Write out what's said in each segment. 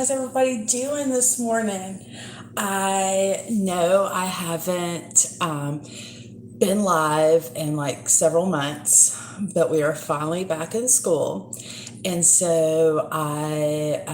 How's everybody doing this morning? I know I haven't been live in like several months, but we are finally back in school. And so I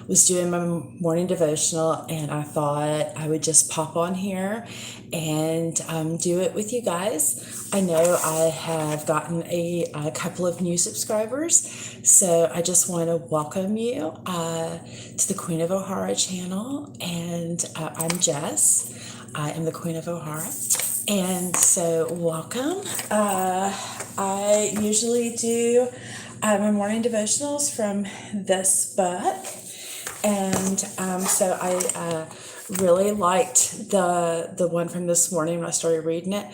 was doing my morning devotional, and I thought I would just pop on here and do it with you guys. I know I have gotten a couple of new subscribers, so I just want to welcome you to the Queen of O'Hara channel. And I'm Jess. I am the Queen of O'Hara. And so, welcome. I usually do my morning devotionals from this book. And so I really liked the one from this morning when I started reading it.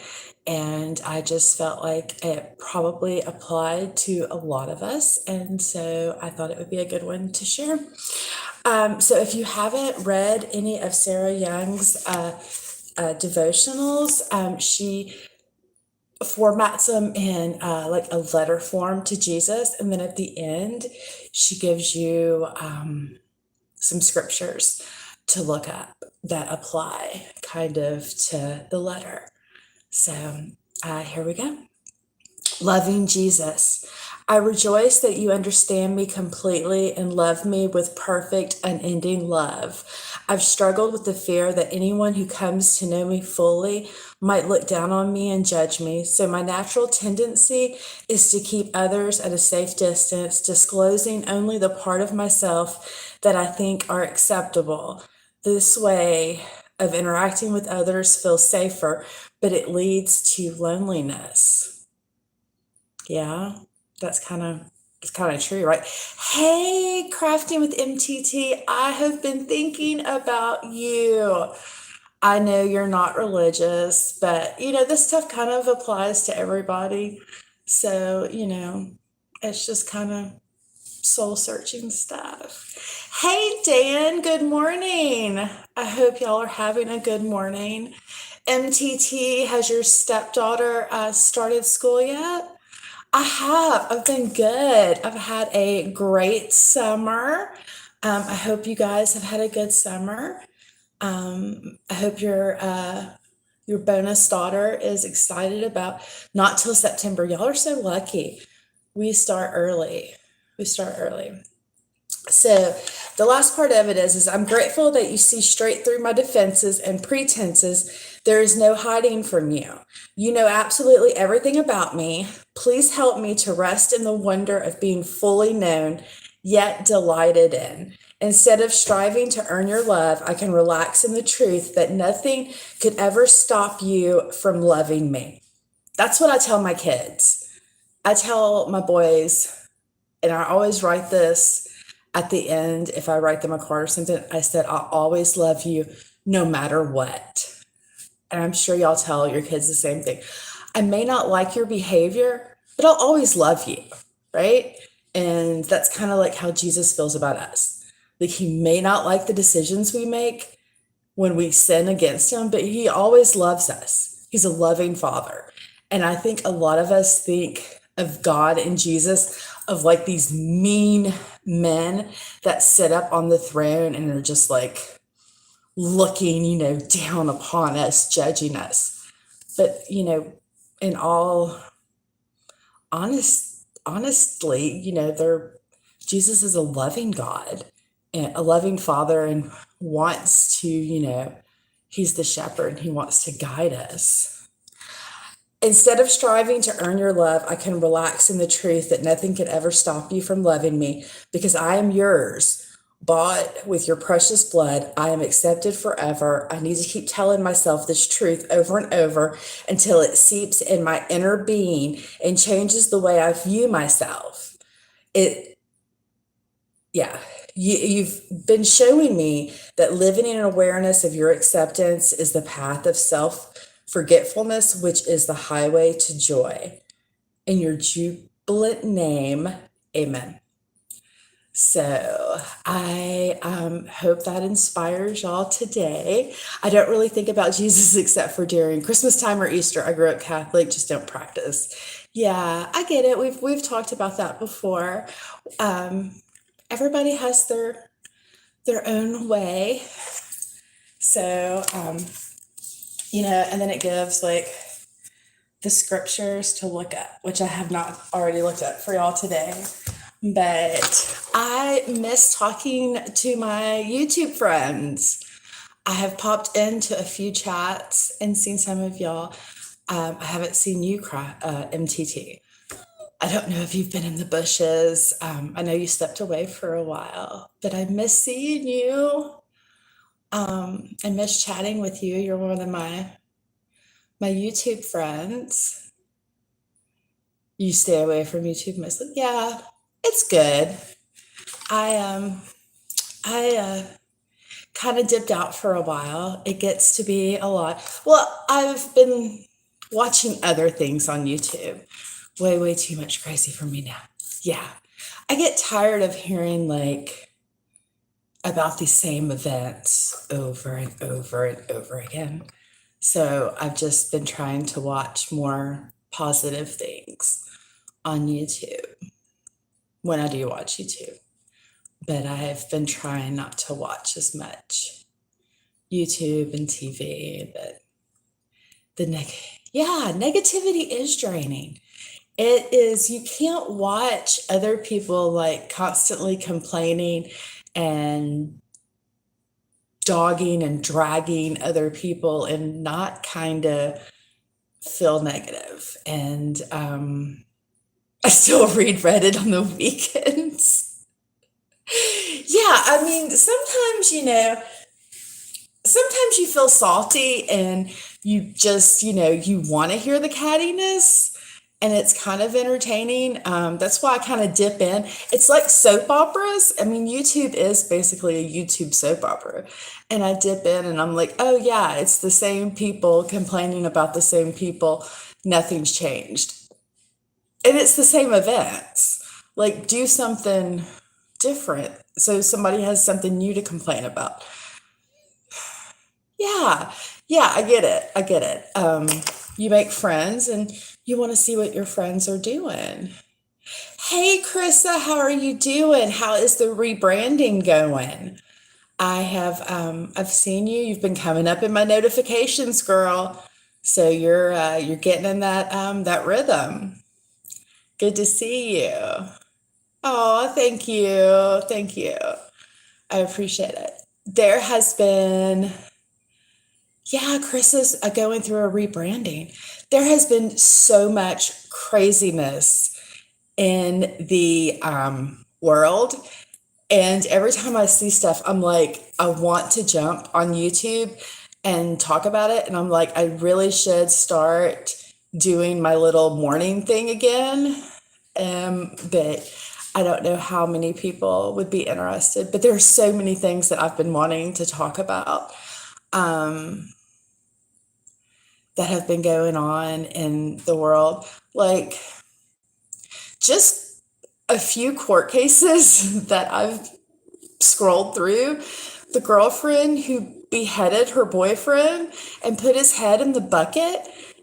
And I just felt like it probably applied to a lot of us. And so I thought it would be a good one to share. So if you haven't read any of Sarah Young's devotionals, she formats them in like a letter form to Jesus, and then at the end she gives you some scriptures to look up that apply kind of to the letter. So here we go. Loving Jesus. I rejoice that you understand me completely and love me with perfect, unending love. I've struggled with the fear that anyone who comes to know me fully might look down on me and judge me. So my natural tendency is to keep others at a safe distance, disclosing only the part of myself that I think are acceptable. This way of interacting with others feels safer, but it leads to loneliness. Yeah, it's kind of true, right? Hey, Crafting with MTT, I have been thinking about you. I know you're not religious, but this stuff kind of applies to everybody. So, it's just kind of soul searching stuff. Hey, Dan, good morning. I hope y'all are having a good morning. MTT, has your stepdaughter started school yet? I have. I've been good. I've had a great summer. I hope you guys have had a good summer. I hope your bonus daughter is excited about not till September. Y'all are so lucky. We start early. We start early. So the last part of it is I'm grateful that you see straight through my defenses and pretenses. There is no hiding from you. You know absolutely everything about me. Please help me to rest in the wonder of being fully known, yet delighted in. Instead of striving to earn your love, I can relax in the truth that nothing could ever stop you from loving me. That's what I tell my kids. I tell my boys, and I always write this at the end, if I write them a card or something, I said, I'll always love you no matter what. And I'm sure y'all tell your kids the same thing. I may not like your behavior, but I'll always love you, right? And that's kind of like how Jesus feels about us. Like, he may not like the decisions we make when we sin against him, but he always loves us. He's a loving father. And I think a lot of us think of God and Jesus of like these mean men that sit up on the throne and are just like looking, down upon us, judging us. But, in all honestly, Jesus is a loving God and a loving father, and wants to, he's the shepherd. He wants to guide us. Instead of striving to earn your love, I can relax in the truth that nothing can ever stop you from loving me because I am yours, bought with your precious blood. I am accepted forever. I need to keep telling myself this truth over and over until it seeps in my inner being and changes the way I view myself. Yeah, you've been showing me that living in awareness of your acceptance is the path of self forgetfulness, which is the highway to joy. In your jubilant name, amen. So I hope that inspires y'all today. I don't really think about Jesus except for during Christmas time or Easter. I grew up Catholic, just don't practice. Yeah, I get it. We've talked about that before. Everybody has their own way. So, and then it gives like the scriptures to look at, which I have not already looked at for y'all today. But I miss talking to my YouTube friends. I have popped into a few chats and seen some of y'all. I haven't seen you cry, MTT. I don't know if you've been in the bushes. I know you stepped away for a while, but I miss seeing you. I miss chatting with you. You're one of my YouTube friends. You stay away from YouTube mostly. Yeah, it's good. I kind of dipped out for a while. It gets to be a lot. Well, I've been watching other things on YouTube. Way too much crazy for me now. Yeah. I get tired of hearing like about these same events over and over and over again. So I've just been trying to watch more positive things on YouTube when I do watch YouTube. But I have been trying not to watch as much YouTube and TV. But negativity is draining. It is, you can't watch other people like constantly complaining and dogging and dragging other people and not kind of feel negative. And I still read Reddit on the weekends. Yeah, I mean, sometimes you feel salty and you just, you want to hear the cattiness and it's kind of entertaining. That's why I kind of dip in. It's like soap operas. I mean, YouTube is basically a YouTube soap opera. And I dip in and I'm like, oh yeah, it's the same people complaining about the same people. Nothing's changed. And it's the same events. Like, do something different so somebody has something new to complain about. Yeah, I get it. You make friends and you want to see what your friends are doing. Hey, Krista, how are you doing? How is the rebranding going? I've seen you. You've been coming up in my notifications, girl. So you're getting in that rhythm. Good to see you. Oh, thank you. Thank you. I appreciate it. There has been, yeah, Chris is going through a rebranding. There has been so much craziness in the world. And every time I see stuff, I'm like, I want to jump on YouTube and talk about it. And I'm like, I really should start doing my little morning thing again. But I don't know how many people would be interested. But there are so many things that I've been wanting to talk about that have been going on in the world. Like, just a few court cases that I've scrolled through. The girlfriend who beheaded her boyfriend and put his head in the bucket,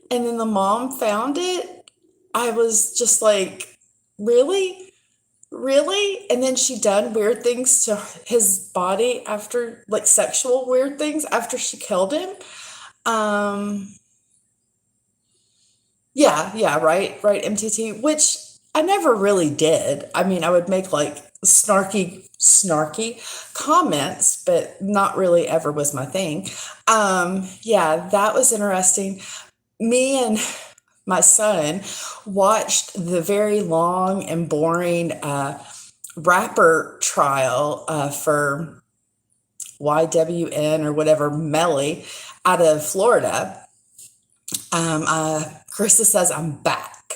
and then the mom found it. I was just like, really? Really? And then she done weird things to his body after, like sexual weird things after she killed him. Yeah, right, MTT, which I never really did. I mean, I would make like snarky comments, but not really ever was my thing. Yeah, that was interesting. Me and my son watched the very long and boring rapper trial for YWN or whatever, Melly, out of Florida. Carissa says I'm back.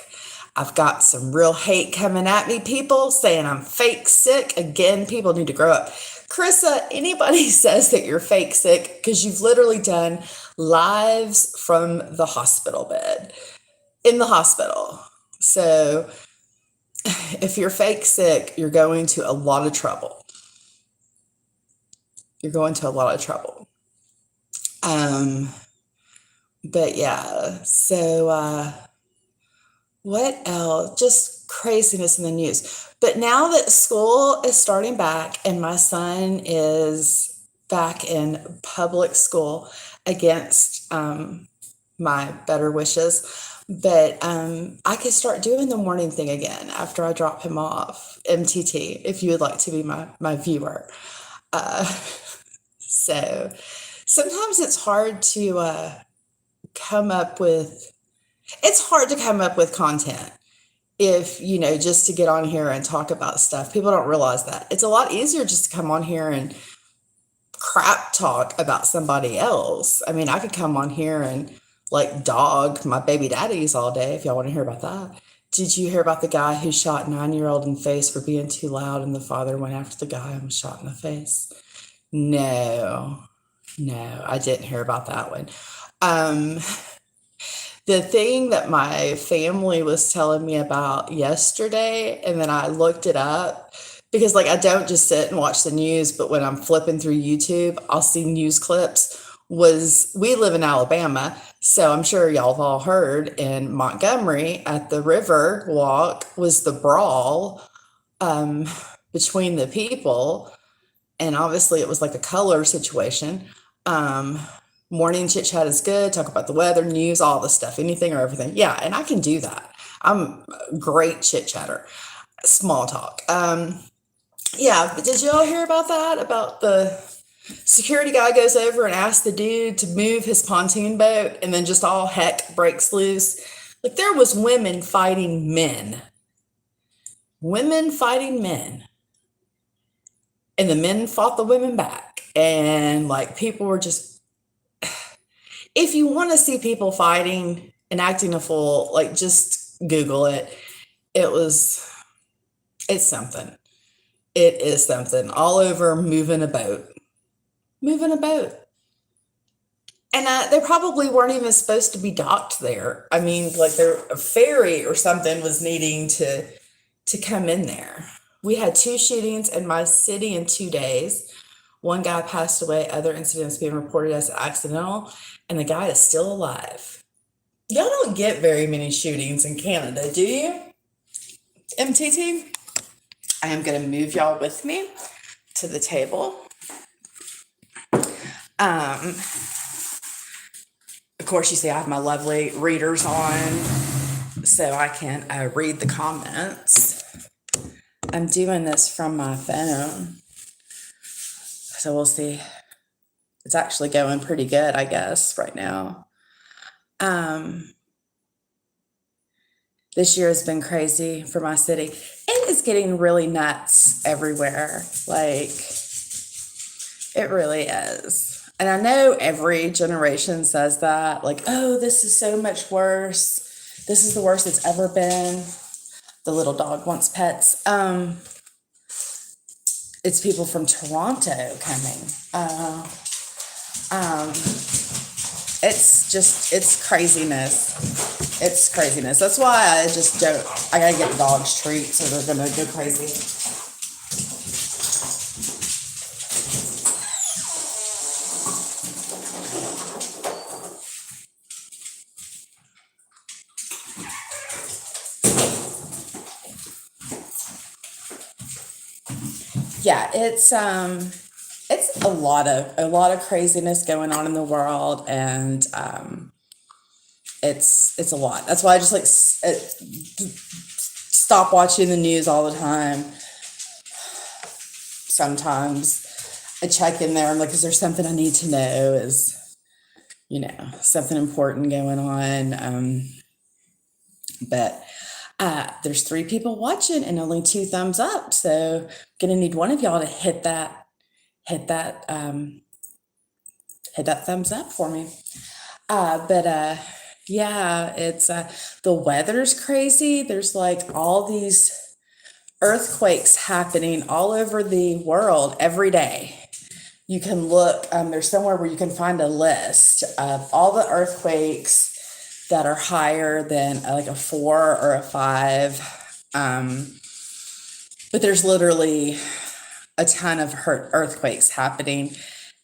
I've got some real hate coming at me, people saying I'm fake sick. Again, people need to grow up. Carissa, anybody says that you're fake sick because you've literally done lives from the hospital bed, in the hospital. So if you're fake sick, you're going to a lot of trouble. You're going to a lot of trouble. But yeah, so what else? Just craziness in the news. But now that school is starting back and my son is back in public school against my better wishes, but I could start doing the morning thing again after I drop him off. MTT, if you would like to be my viewer. Uh, so sometimes come up with it's hard to come up with content if just to get on here and talk about stuff. People don't realize that it's a lot easier just to come on here and crap talk about somebody else. I mean, I could come on here and like dog my baby daddies all day if y'all want to hear about that. Did you hear about the guy who shot 9-year-old in the face for being too loud and the father went after the guy and was shot in the face? No, I didn't hear about that one. The thing that my family was telling me about yesterday, and then I looked it up because, like, I don't just sit and watch the news, but when I'm flipping through YouTube, I'll see news clips. We live in Alabama, so I'm sure y'all have all heard in Montgomery at the River Walk was the brawl between the people, and obviously it was like a color situation. Morning chit chat is good. Talk about the weather, news, all the stuff, anything or everything. Yeah, and I can do that. I'm a great chit chatter, small talk. Yeah, but did y'all hear about that? About the security guy goes over and asks the dude to move his pontoon boat, and then just all heck breaks loose. Like there was women fighting men, and the men fought the women back, and like people were just if you want to see people fighting and acting a fool, like just Google it. It's something. It is something all over moving a boat. And they probably weren't even supposed to be docked there. I mean, like a ferry or something was needing to come in there. We had 2 shootings in my city in 2 days. One guy passed away, other incidents being reported as accidental, and the guy is still alive. Y'all don't get very many shootings in Canada, do you? MTT? I am going to move y'all with me to the table. Of course, you see I have my lovely readers on, so I can read the comments. I'm doing this from my phone, so we'll see. It's actually going pretty good, I guess, right now. This year has been crazy for my city. It is getting really nuts everywhere. Like, it really is. And I know every generation says that, like, oh, this is so much worse. This is the worst it's ever been. The little dog wants pets. It's people from Toronto coming. It's craziness. It's craziness. That's why I gotta get the dogs treats so they're gonna go crazy. Yeah, it's a lot of craziness going on in the world, and it's a lot. That's why I just like stop watching the news all the time. Sometimes I check in there. I'm like, is there something I need to know? Is something important going on? But there's 3 people watching and only 2 thumbs up. So gonna need one of y'all to hit that thumbs up for me. Yeah, it's the weather's crazy. There's like all these earthquakes happening all over the world every day. You can look, there's somewhere where you can find a list of all the earthquakes that are higher than like a 4 or a 5. But there's literally a ton of earthquakes happening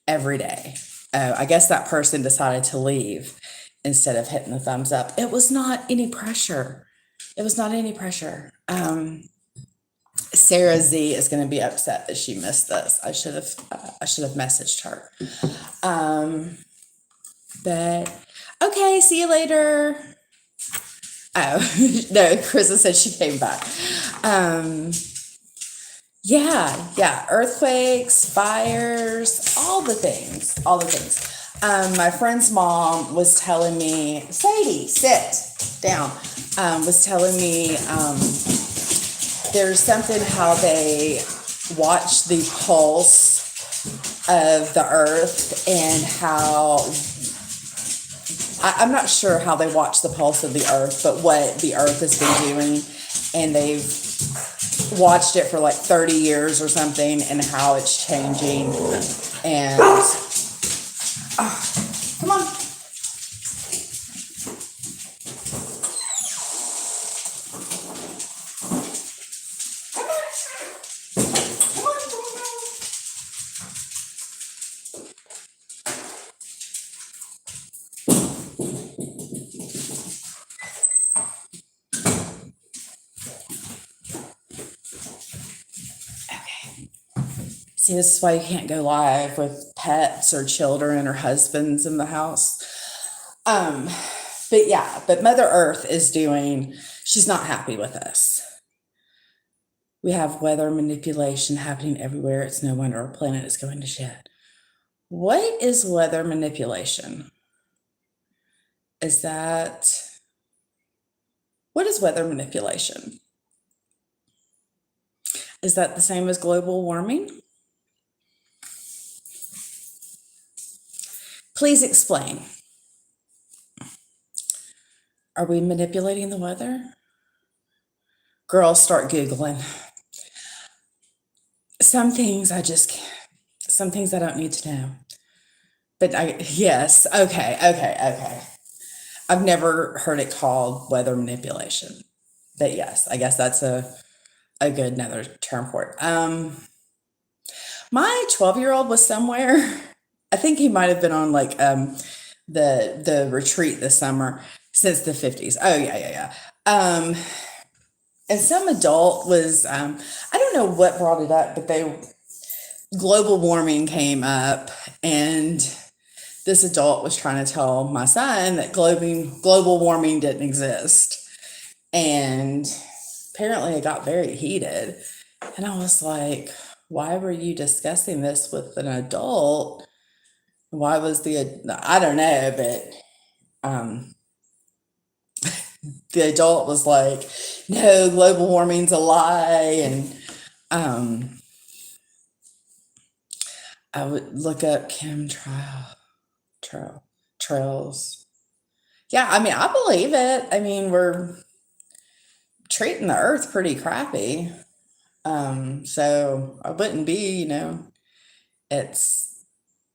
every day. I guess that person decided to leave instead of hitting the thumbs up. It was not any pressure. It was not any pressure. Sarah Z is going to be upset that she missed this. I should have messaged her. But okay, see you later. Oh no, Krista said she came back. Yeah, earthquakes, fires, all the things, all the things. My friend's mom was telling me, Sadie, sit down. Was telling me there's something how they watch the pulse of the earth and how I'm not sure how they watch the pulse of the earth, but what the earth has been doing, and they've watched it for like 30 years or something, and how it's changing. And come on. See, this is why you can't go live with pets or children or husbands in the house. But yeah, but Mother Earth is doing, she's not happy with us. We have weather manipulation happening everywhere. It's no wonder our planet is going to shit. What is weather manipulation? What is weather manipulation? Is that the same as global warming? Please explain. Are we manipulating the weather? Girls, start Googling. Some things some things I don't need to know. But yes, okay. I've never heard it called weather manipulation. But yes, I guess that's a good another term for it. My 12-year-old was somewhere. I think he might have been on like the retreat this summer since the 50s. Oh yeah. And some adult was I don't know what brought it up, but global warming came up, and this adult was trying to tell my son that global warming didn't exist. And apparently it got very heated. And I was like, why were you discussing this with an adult? Why was I don't know, but the adult was like, no, global warming's a lie. And I would look up trails. Yeah, I mean, I believe it. I mean, we're treating the earth pretty crappy. So I wouldn't be, it's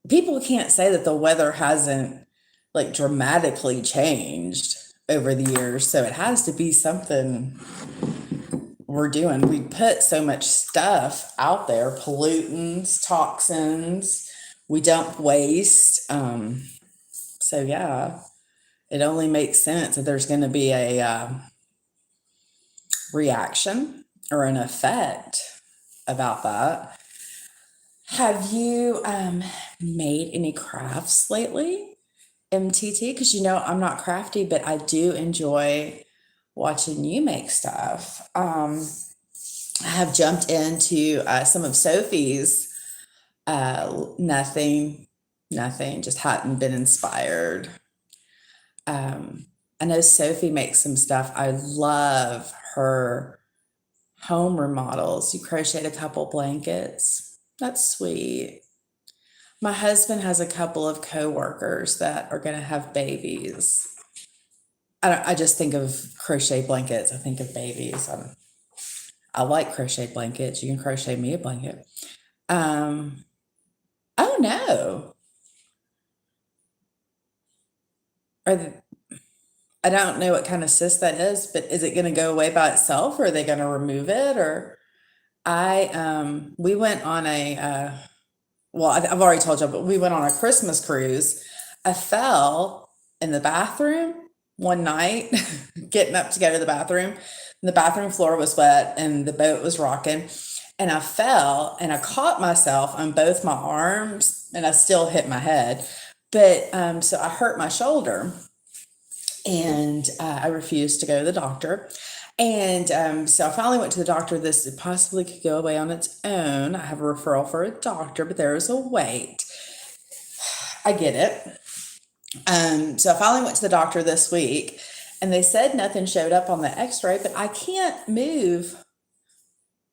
people can't say that the weather hasn't like dramatically changed over the years. So it has to be something we're doing. We put so much stuff out there, pollutants, toxins, we dump waste. So yeah, it only makes sense that there's going to be a reaction or an effect about that. Have you made any crafts lately, MTT? Because I'm not crafty, but I do enjoy watching you make stuff. I have jumped into some of Sophie's. Nothing, just hadn't been inspired. I know Sophie makes some stuff. I love her home remodels. You crocheted a couple blankets. That's sweet. My husband has a couple of coworkers that are going to have babies. I just think of crochet blankets. I think of babies. I like crochet blankets. You can crochet me a blanket. Oh no. I don't know what kind of cyst that is, but is it going to go away by itself, or are they going to remove it? Or we went on I've already told you, but we went on a Christmas cruise. I fell in the bathroom one night getting up to go to the bathroom. And the bathroom floor was wet and the boat was rocking. And I fell and I caught myself on both my arms and I still hit my head. But so I hurt my shoulder and I refused to go to the doctor. And so I finally went to the doctor. This possibly could go away on its own. I have a referral for a doctor, but there is a wait. I get it. So I finally went to the doctor this week and they said nothing showed up on the x-ray, but I can't move.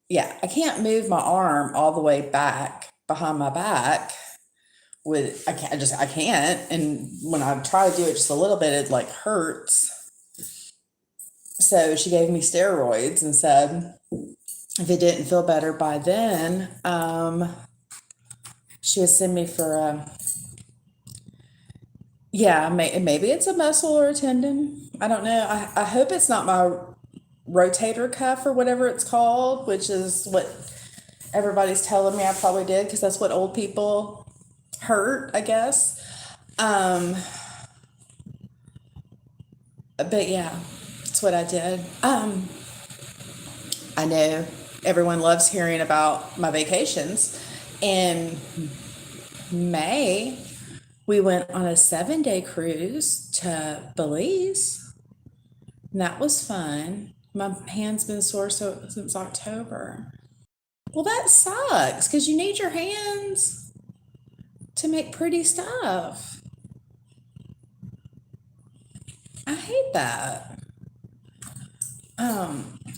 Yeah, I can't move my arm all the way back behind my back with, I can't. And when I try to do it just a little bit, it like hurts. So she gave me steroids and said, if it didn't feel better by then, she would send me for maybe it's a muscle or a tendon. I don't know. I hope it's not my rotator cuff or whatever it's called, which is what everybody's telling me I probably did because that's what old people hurt, I guess. But yeah, that's what I did. I know everyone loves hearing about my vacations. In May, we went on a 7-day cruise to Belize. And that was fun. My hand's been sore since October. Well, that sucks because you need your hands to make pretty stuff. I hate that.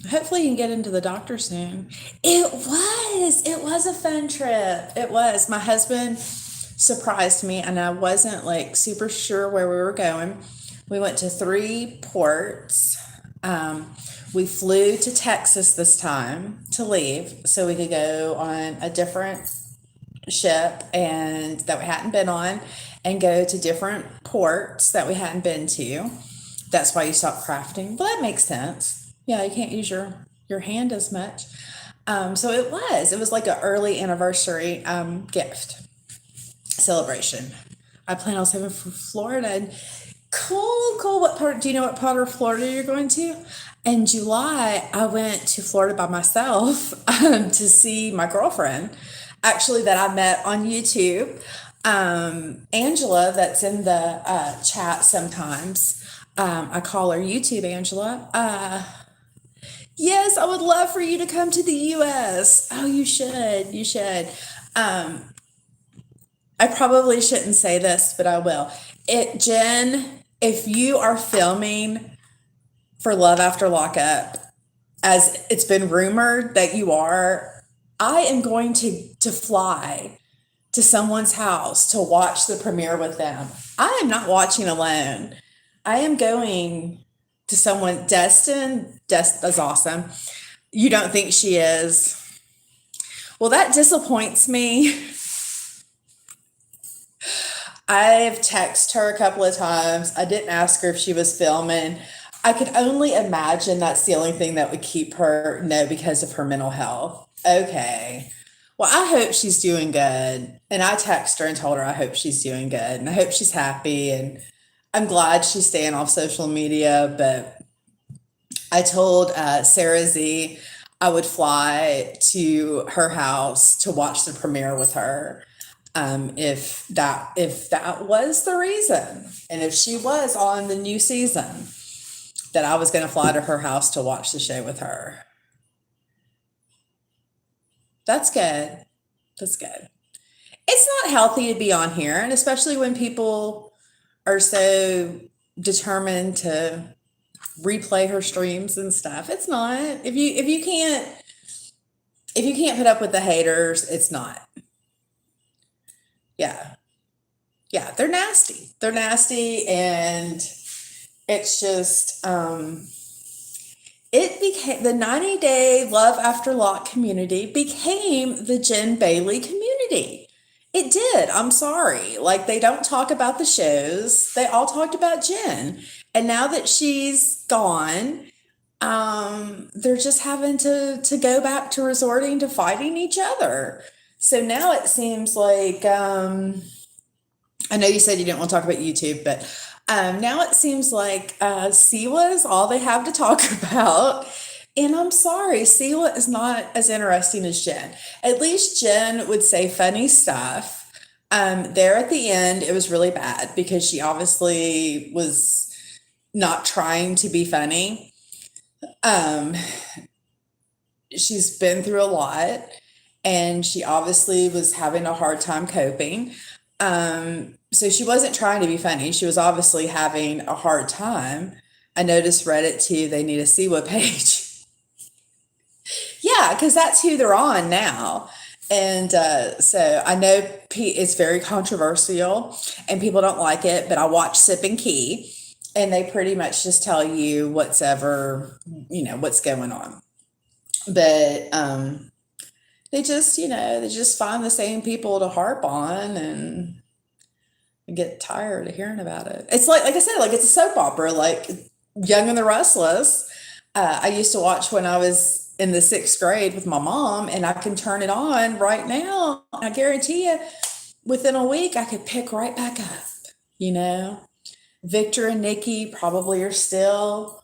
Hopefully you can get into the doctor soon. It was a fun trip. It was. My husband surprised me and I wasn't like super sure where we were going. We went to 3 ports. We flew to Texas this time to leave so we could go on a different ship and that we hadn't been on and go to different ports that we hadn't been to. That's why you stopped crafting. Well, that makes sense. Yeah, you can't use your hand as much. So it was like an early anniversary gift celebration. I plan on saving for Florida. And cool. What part? Do you know what part of Florida you're going to? In July, I went to Florida by myself to see my girlfriend, actually that I met on YouTube. Angela, that's in the chat sometimes. I call her YouTube Angela. Yes, I would love for you to come to the US. Oh, you should. You should. I probably shouldn't say this, but I will. Jen, if you are filming for Love After Lockup, as it's been rumored that you are, I am going to fly to someone's house to watch the premiere with them. I am not watching alone. I am going to someone. Destin is awesome. You don't think she is? Well, that disappoints me. I've texted her a couple of times. I didn't ask her if she was filming. I could only imagine that's the only thing that would keep her, no, because of her mental health. Okay. Well, I hope she's doing good. And I texted her and told her I hope she's doing good. And I hope she's happy. And I'm glad she's staying off social media. But I told Sarah Z I would fly to her house to watch the premiere with her. If that was the reason, and if she was on the new season, that I was going to fly to her house to watch the show with her. That's good. That's good. It's not healthy to be on here, and especially when people are so determined to replay her streams and stuff. It's not. If you can't put up with the haters, it's not. Yeah. Yeah, they're nasty. They're nasty and it's just it became the 90-day Love After Lock community became the Jen Bailey community. It did. I'm sorry. Like they don't talk about the shows. They all talked about Jen. And now that she's gone, they're just having to go back to resorting to fighting each other. So now it seems like I know you said you didn't want to talk about YouTube, but Now it seems like Siwa is all they have to talk about. And I'm sorry, Siwa is not as interesting as Jen. At least Jen would say funny stuff. There at the end, it was really bad because she obviously was not trying to be funny. Um, she's been through a lot and she obviously was having a hard time coping. So she wasn't trying to be funny. She was obviously having a hard time. I noticed Reddit too, they need a Siwa page. Yeah, because that's who they're on now. And so I know it's very controversial and people don't like it, but I watch Sip and Key and they pretty much just tell you what's what's going on. But they just find the same people to harp on and get tired of hearing about it. It's like I said, like it's a soap opera, like Young and the Restless. I used to watch when I was in the 6th grade with my mom, and I can turn it on right now. I guarantee you, within a week, I could pick right back up. You know, Victor and Nikki probably are still,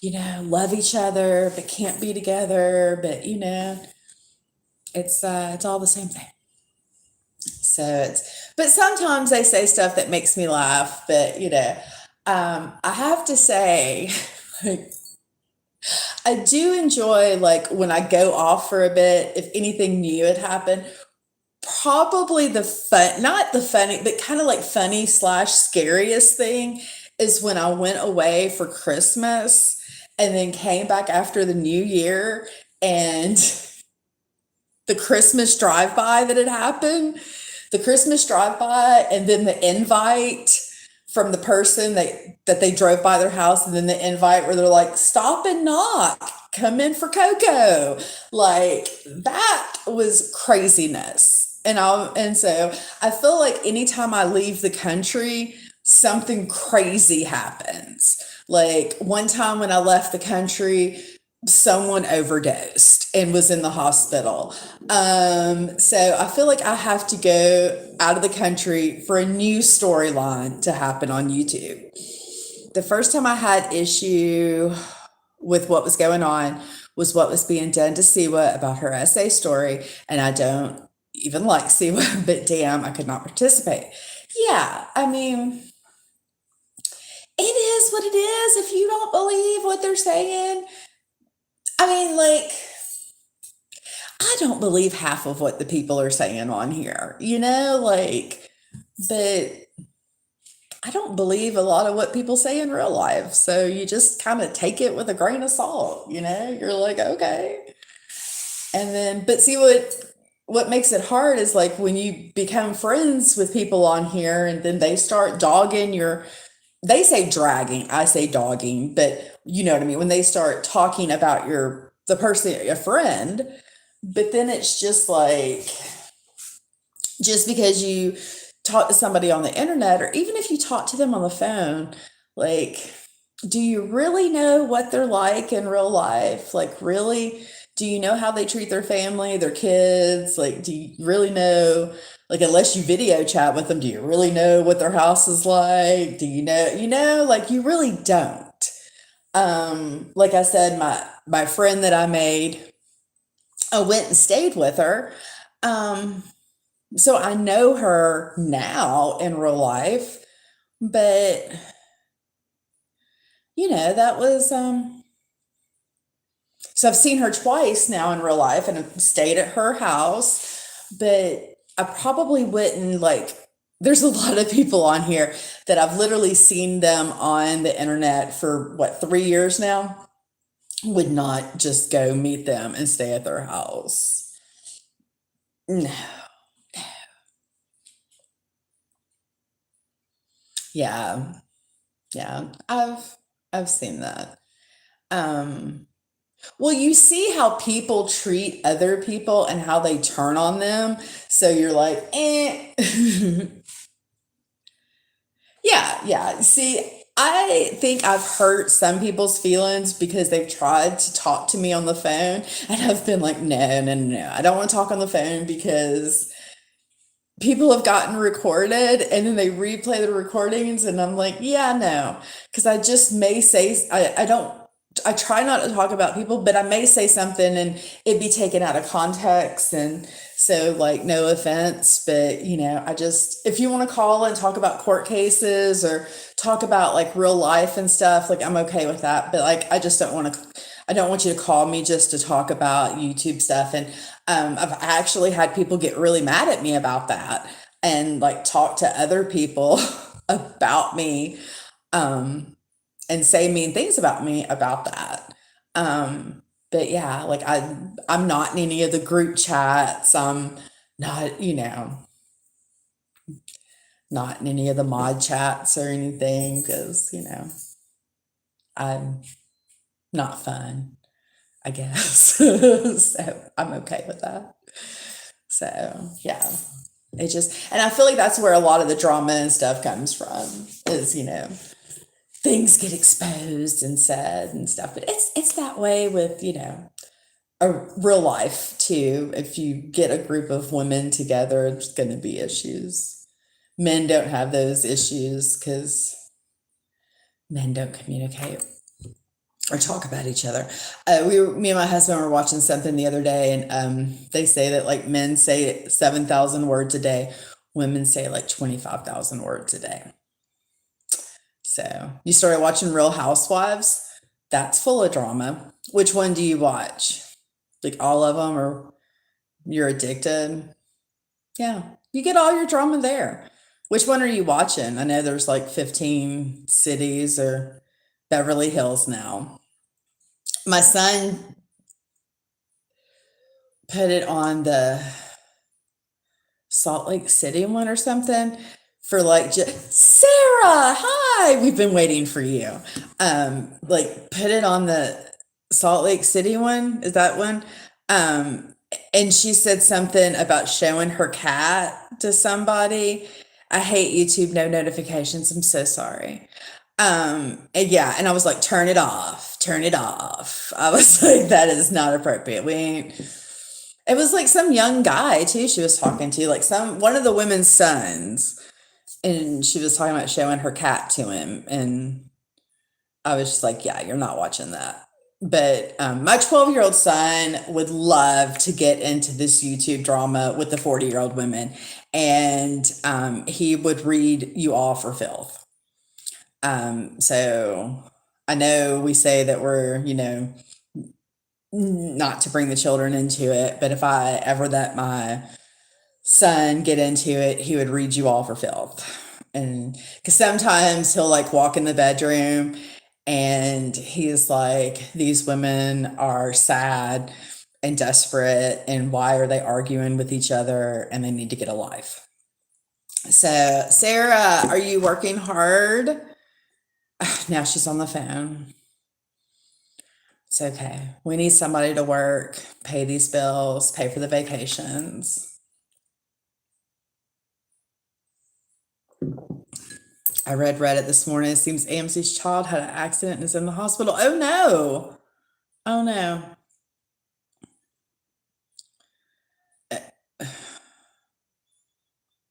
love each other, but can't be together. But it's all the same thing. So but sometimes they say stuff that makes me laugh. But I have to say, like, I do enjoy like when I go off for a bit, if anything new had happened, probably not the funny, but kind of like funny slash scariest thing is when I went away for Christmas and then came back after the new year and the Christmas drive-by that had happened, the Christmas drive-by and then the invite from the person that they drove by their house, and then the invite where they're like, stop and knock, come in for cocoa. Like that was craziness. And so I feel like anytime I leave the country, something crazy happens. Like one time when I left the country, someone overdosed and was in the hospital. So I feel like I have to go out of the country for a new storyline to happen on YouTube. The first time I had issue with what was going on was what was being done to Siwa about her essay story. And I don't even like Siwa, but damn, I could not participate. Yeah, I mean, it is what it is. If you don't believe what they're saying, I mean, like, I don't believe half of what the people are saying on here, but I don't believe a lot of what people say in real life. So you just kind of take it with a grain of salt, you're like, okay. And then, but see what makes it hard is like when you become friends with people on here and then they start they say dragging, I say dogging, but you know what I mean? When they start talking about the person, your friend, but then it's just like, just because you talk to somebody on the internet, or even if you talk to them on the phone, like, do you really know what they're like in real life? Like, really? Do you know how they treat their family, their kids? Like, do you really know, like, unless you video chat with them, do you really know what their house is like? Do you know, like, you really don't. Like I said, my friend that I made, I went and stayed with her. So I know her now in real life, but that was so I've seen her twice now in real life and I've stayed at her house, but I probably wouldn't like there's a lot of people on here that I've literally seen them on the internet for 3 years now. Would not just go meet them and stay at their house. No. Yeah. Yeah. I've seen that. Well, you see how people treat other people and how they turn on them. So you're like, eh. Yeah. See, I think I've hurt some people's feelings because they've tried to talk to me on the phone, and I've been like, no. I don't want to talk on the phone because people have gotten recorded and then they replay the recordings, and I'm like, yeah, no, because I just may say, I don't, I try not to talk about people, but I may say something and it be taken out of context. And so, like, no offense, but I just, if you want to call and talk about court cases or talk about like real life and stuff, like, I'm okay with that. But like, I just don't want to, I don't want you to call me just to talk about YouTube stuff. And I've actually had people get really mad at me about that and like talk to other people about me, um, and say mean things about me about that. But yeah, like I'm not in any of the group chats. I'm not, not in any of the mod chats or anything because, I'm not fun, I guess. So I'm okay with that. So yeah. It just, and I feel like that's where a lot of the drama and stuff comes from is, things get exposed and said and stuff. But it's that way with, a real life too. If you get a group of women together, there's going to be issues. Men don't have those issues because men don't communicate or talk about each other. Me and my husband were watching something the other day, and they say that like men say 7,000 words a day, women say like 25,000 words a day. So you started watching Real Housewives. That's full of drama. Which one do you watch? Like all of them, or you're addicted? Yeah, you get all your drama there. Which one are you watching? I know there's like 15 cities or Beverly Hills now. My son put it on the Salt Lake City one or something for like Sarah, hi, we've been waiting for you. Like put it on the Salt Lake City one. Is that one? Um, and she said something about showing her cat to somebody. I hate YouTube, no notifications. I'm so sorry. And yeah, and I was like, turn it off, turn it off. I was like, that is not appropriate. We ain't, it was like some young guy too she was talking to, like some one of the women's sons, and she was talking about showing her cat to him, and I was just like, yeah, you're not watching that. But my 12-year-old son would love to get into this YouTube drama with the 40-year-old women, and he would read you all for filth. So I know we say that we're, not to bring the children into it, but if I ever let my son get into it, he would read you all for filth. And because sometimes he'll like walk in the bedroom and he's like, these women are sad and desperate, and why are they arguing with each other, and they need to get a life. So, Sarah, are you working hard? Now she's on the phone. It's okay. We need somebody to work, pay these bills, pay for the vacations. I read Reddit this morning. It seems AMC's child had an accident and is in the hospital. Oh no. Oh no.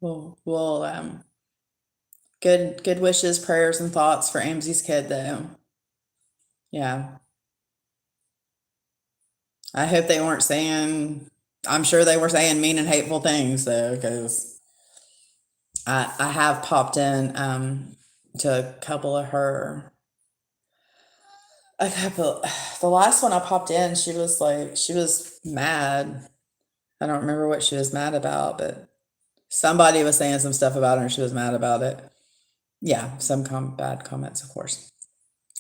Well, good wishes, prayers, and thoughts for AMC's kid though. Yeah. I hope they weren't saying, I'm sure they were saying mean and hateful things though, because I have popped in to a couple of her, a couple, the last one I popped in, she was like, she was mad. I don't remember what she was mad about, but somebody was saying some stuff about her and she was mad about it. Yeah, some bad comments, of course.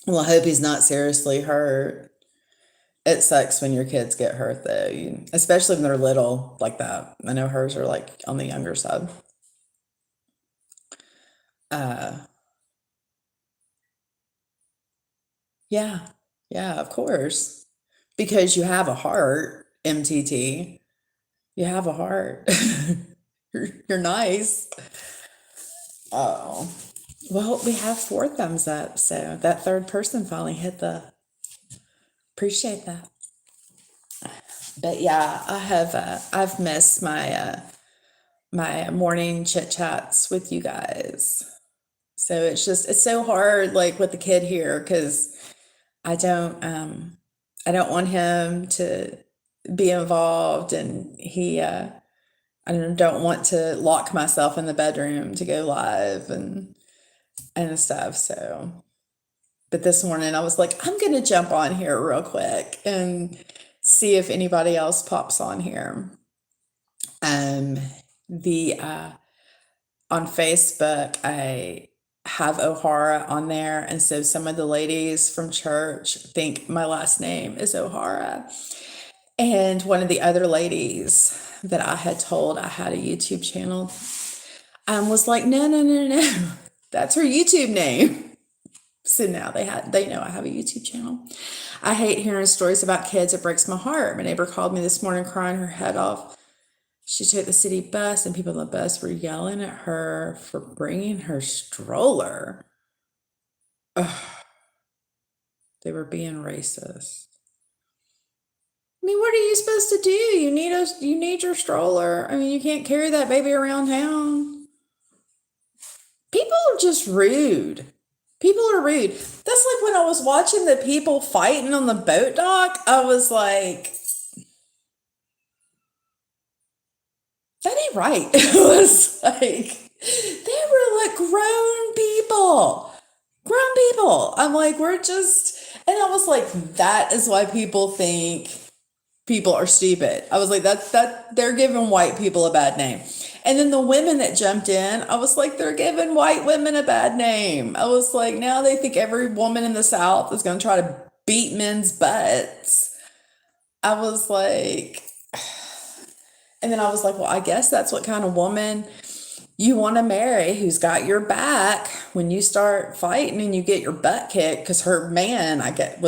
Well, I hope he's not seriously hurt. It sucks when your kids get hurt though, especially when they're little like that. I know hers are like on the younger side. Uh, yeah, yeah, of course. Because you have a heart, MTT. You have a heart. You're nice. Oh, well, we have 4 thumbs up, so that third person finally hit the. Appreciate that. But yeah, I've missed my morning chit chats with you guys. So it's so hard like with the kid here because I I don't want him to be involved and I don't want to lock myself in the bedroom to go live and stuff. So but this morning I was like, I'm gonna jump on here real quick and see if anybody else pops on here. Um the On Facebook, I have O'Hara on there. And so some of the ladies from church think my last name is O'Hara. And one of the other ladies that I had told I had a YouTube channel was like, no, no, no, no, that's her YouTube name. So now they know I have a YouTube channel. I hate hearing stories about kids. It breaks my heart. My neighbor called me this morning crying her head off. She took the city bus and people on the bus were yelling at her for bringing her stroller. Ugh, they were being racist. I mean, what are you supposed to do? You need your stroller. I mean, you can't carry that baby around town. People are just rude. People are rude. That's like when I was watching the people fighting on the boat dock. I was like, that ain't right. It was like, they were like grown people. Grown people. I'm like, and I was like, that is why people think people are stupid. I was like, that they're giving white people a bad name. And then the women that jumped in, I was like, they're giving white women a bad name. I was like, now they think every woman in the South is going to try to beat men's butts. I was like, and then I was like, well, I guess that's what kind of woman you want to marry, who's got your back when you start fighting and you get your butt kicked. Because her man, I guess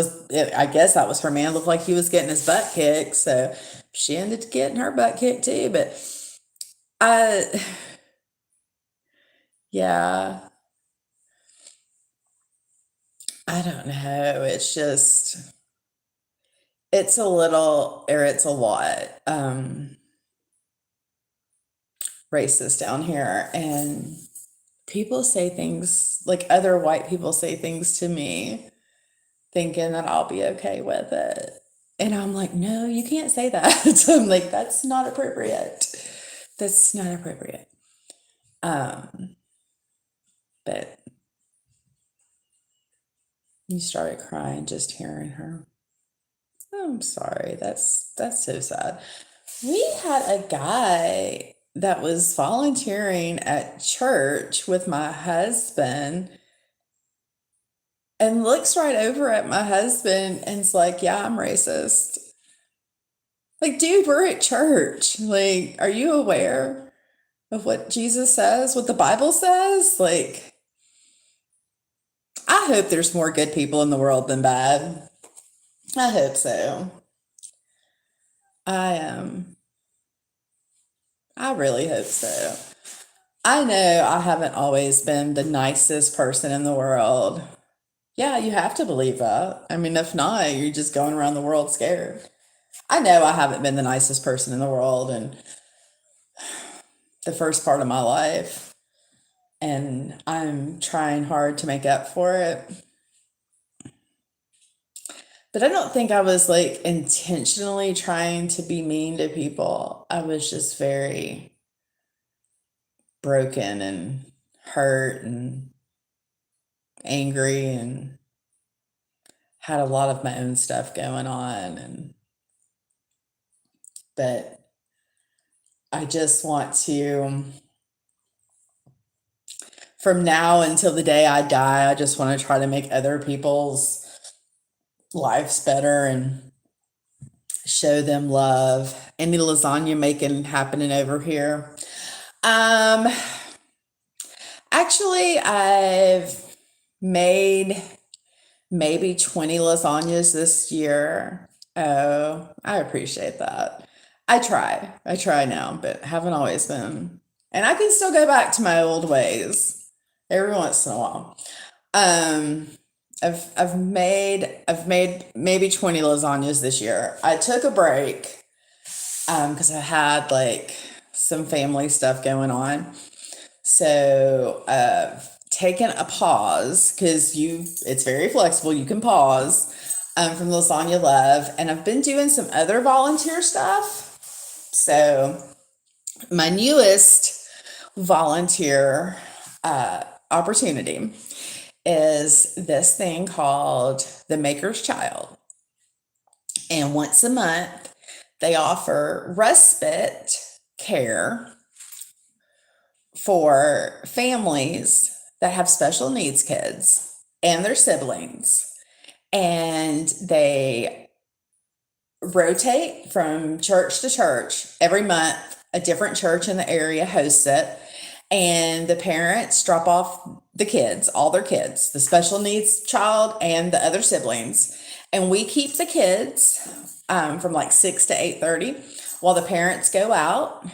that was her man, looked like he was getting his butt kicked. So she ended up getting her butt kicked too. But yeah, I don't know. It's a little, or it's a lot. Racist down here, and people say things like other white people say things to me thinking that I'll be okay with it, and I'm like, no, you can't say that. I'm like, that's not appropriate. That's not appropriate. But you started crying just hearing her. I'm sorry. That's so sad. We had a guy that was volunteering at church with my husband and looks right over at my husband and's like, yeah, I'm racist. Like, dude, we're at church. Like, are you aware of what Jesus says, what the Bible says? Like, I hope there's more good people in the world than bad. I hope so. I really hope so. I know I haven't always been the nicest person in the world. Yeah, you have to believe that. I mean, if not, you're just going around the world scared. I know I haven't been the nicest person in the world in the first part of my life, and I'm trying hard to make up for it. But I don't think I was like intentionally trying to be mean to people. I was just very broken and hurt and angry and had a lot of my own stuff going on, but I just want to, from now until the day I die, I just want to try to make other people's lives better and show them love. Any lasagna making happening over here? Actually, I've made maybe 20 lasagnas this year. Oh, I appreciate that. I try now, but haven't always been. And I can still go back to my old ways every once in a while. Um, I've made maybe 20 lasagnas this year. I took a break because I had like some family stuff going on. So taking a pause because it's very flexible. You can pause from the Lasagna Love, and I've been doing some other volunteer stuff. So my newest volunteer opportunity is this thing called the Maker's Child. And once a month, they offer respite care for families that have special needs kids and their siblings. And they rotate from church to church every month. A different church in the area hosts it. And the parents drop off the kids, all their kids, the special needs child and the other siblings. And we keep the kids from like 6 to 8:30 while the parents go out.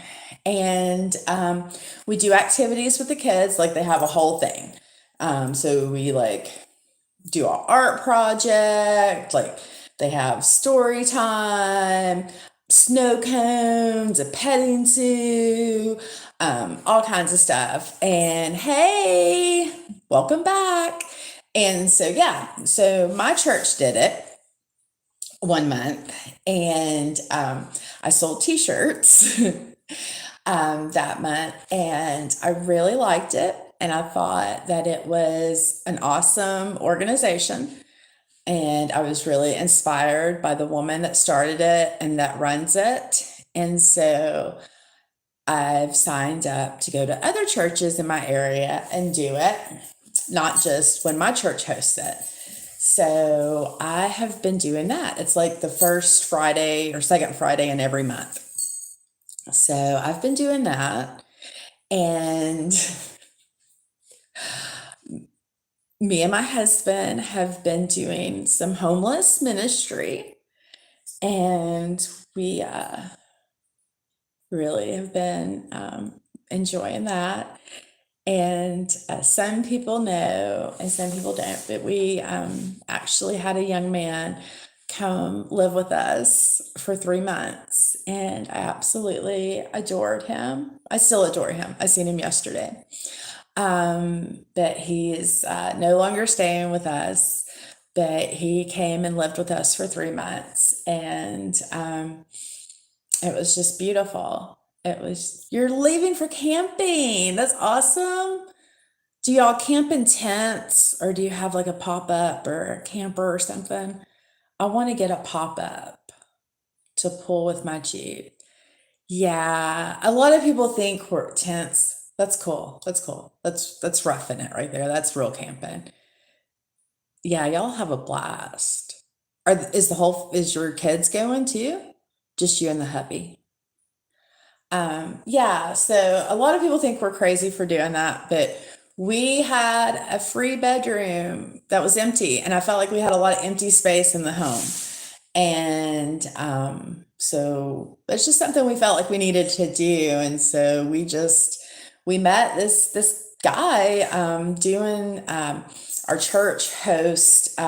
And we do activities with the kids, like they have a whole thing. So we like do an art project, like they have story time, snow cones, a petting zoo, all kinds of stuff. And hey, welcome back. And so, yeah, so my church did it one month, and I sold t-shirts that month, and I really liked it. And I thought that it was an awesome organization. And I was really inspired by the woman that started it and that runs it. And so I've signed up to go to other churches in my area and do it, not just when my church hosts it. So I have been doing that. It's like the first Friday or second Friday in every month. So I've been doing that. And me and my husband have been doing some homeless ministry, and we really have been enjoying that. And some people know and some people don't, but we actually had a young man come live with us for 3 months, and I absolutely adored him. I still adore him. I seen him yesterday. But he is no longer staying with us, but he came and lived with us for 3 months, and it was just beautiful. You're leaving for camping. That's awesome. Do y'all camp in tents, or do you have like a pop-up or a camper or something? I want to get a pop-up to pull with my Jeep. Yeah, a lot of people think we're tents. That's cool. That's cool. That's roughing it right there. That's real camping. Yeah, y'all have a blast. Is your kids going too? Just you and the hubby? Yeah, so a lot of people think we're crazy for doing that, but we had a free bedroom that was empty, and I felt like we had a lot of empty space in the home. And so it's just something we felt like we needed to do. And so we met this guy doing our church host